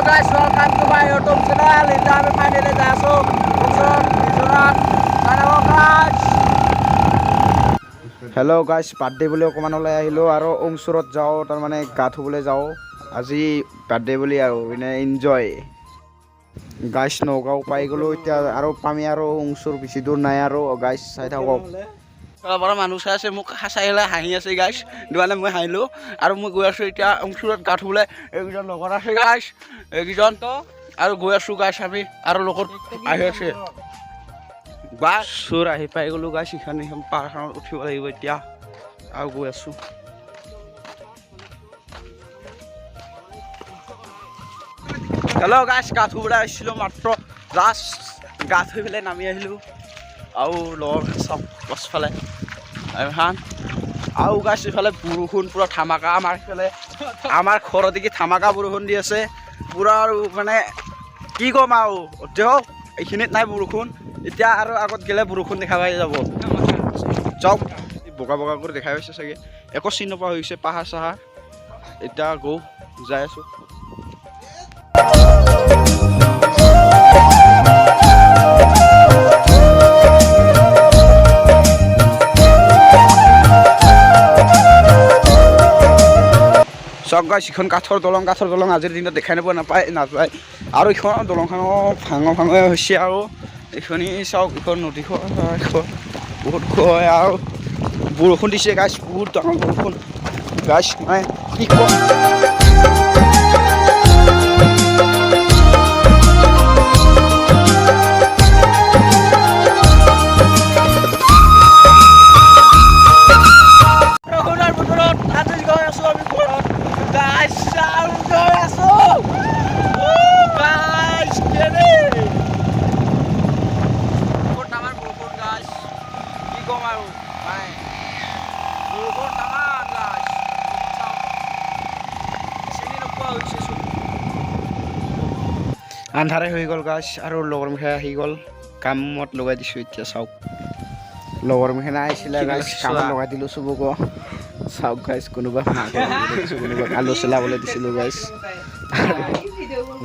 guys, welcome to my YouTube channel. Ini kami finally masuk unsur Mizoram. Halo guys. Hello guys, birthday বুলি অকমান ওলাই আহিলো আৰু অংশুৰত যাও তাৰ মানে গা ধুবলৈ যাও আজি birthday বুলি আৰু মানে এনজয় গাইস নগাঁও পাই গলো এতিয়া আৰু পামি আৰু অংশুৰ বেছি দূৰ নাই আৰু গাইস চাই থাকক বড় মানুহ চাই আছে মোক হাসাইলা হাঁহি আছে গাইস দুৱানে মই হাঁহিলো আৰু মই গৈ আছো এতিয়া অংশুৰত গা ধুবলৈ একজন লগৰ আছে গাইস একজন তো আৰু গৈ আছো গাইস আমি আৰু লগত আহি আছে বাস সুৰ আহি পাই গলো গাইস এখানে পাহাৰত উঠিব লাগিব এতিয়া আৰু গৈ আছো হেল্ল' গাইস গা ধুবলৈ আহিছিলো মাত্ৰ জাষ্ট গা ধুই পেলাই নামি আহিলো আৰু লগৰ চব গছফালে আৰু গাইস ইফালে বৰষুণ পুৰা ধামাকা আমাৰ ইফালে আমাৰ ঘৰৰ দিকে ধামাকা বৰষুণ দি আছে পুৰা আৰু মানে কি কম আৰু দেখ এইখিনিত নাই বৰষুণ এতিয়া আৰু আগত গেলে বৰষুণ দেখা পাই যাব চব বগা বগা কৰি দেখাই পাইছে চাগে একো চিন নোপোৱা হৈছে পাহাৰ চাহাৰ এতিয়া গৌ যাই আছো চক গাইস এখন কাঠৰ দলং আজিৰ দিনত দেখাই নাপায় আৰু এখন দলংখন ভাঙা হৈছে আৰু এইখনি চাওক এখন নদীখন বহুত হয় আৰু বৰষুণ দিছে গাইস বহুত ডাঙৰ বৰষুণ গাইস মানে কি কম আন্ধাৰে হৈ গ'ল গাইস আৰু লগৰ মুখে আহি গ'ল কামত লগাই দিছো এতিয়া চাওক লগৰ মুখে আহিছিলে গাইস কামত লগাই দিলো চবক চাওক গাইস কোনোবা কোনোবা আলু চলাবলৈ দিছিলো গাইস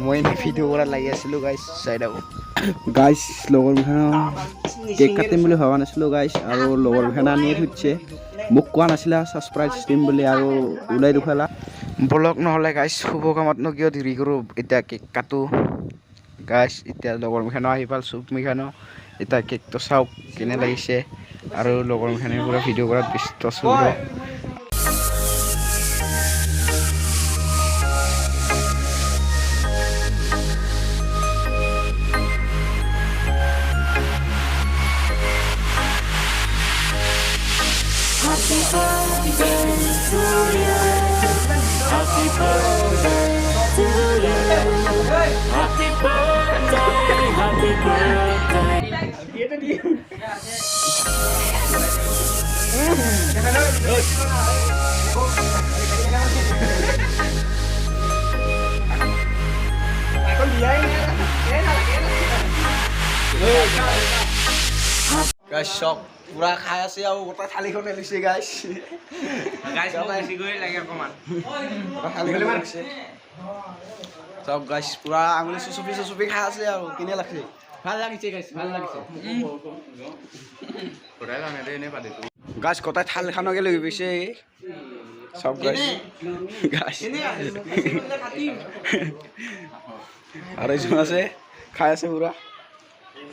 মই ভিডিঅ' কৰা লাগি আছিলো গাইস চাই দাও গাইস লগৰ মুখে কেক কাটিম বুলি ভাবা নাছিলো গাইস আৰু লগৰ মুখে আনি থৈছে মোক কোৱা নাছিলা সাবস্ক্ৰাইব দিম বুলি আৰু ওলাই দুখালা ব্লগ নহলে গাইস শুভ কামত কিয় দেৰি কৰো এতিয়া কেক কাটো গাইস এতিয়া লগৰ মুখেনো আহি পাল চুপ মিখানো এতিয়া কেকটো চাওক কেনে লাগিছে আৰু লগৰ মুখেনে পুৰা ভিডিঅ' কৰাত ব্যস্ত চলিব Guys, shock. Pura kaya sih aku kota thali khone lise guys. Guys, mau kasih gue lagi apa man? Thali khone lise. So guys, pura anguli susupi kaya sih aku kini lagi. ভাল লাগিছে guys ভাল লাগিছে পড়াই না নে নে পাদে guys কত থাল খানো গেলে হইছে সব গাইস আরে জন আছে খায় আছে পুরা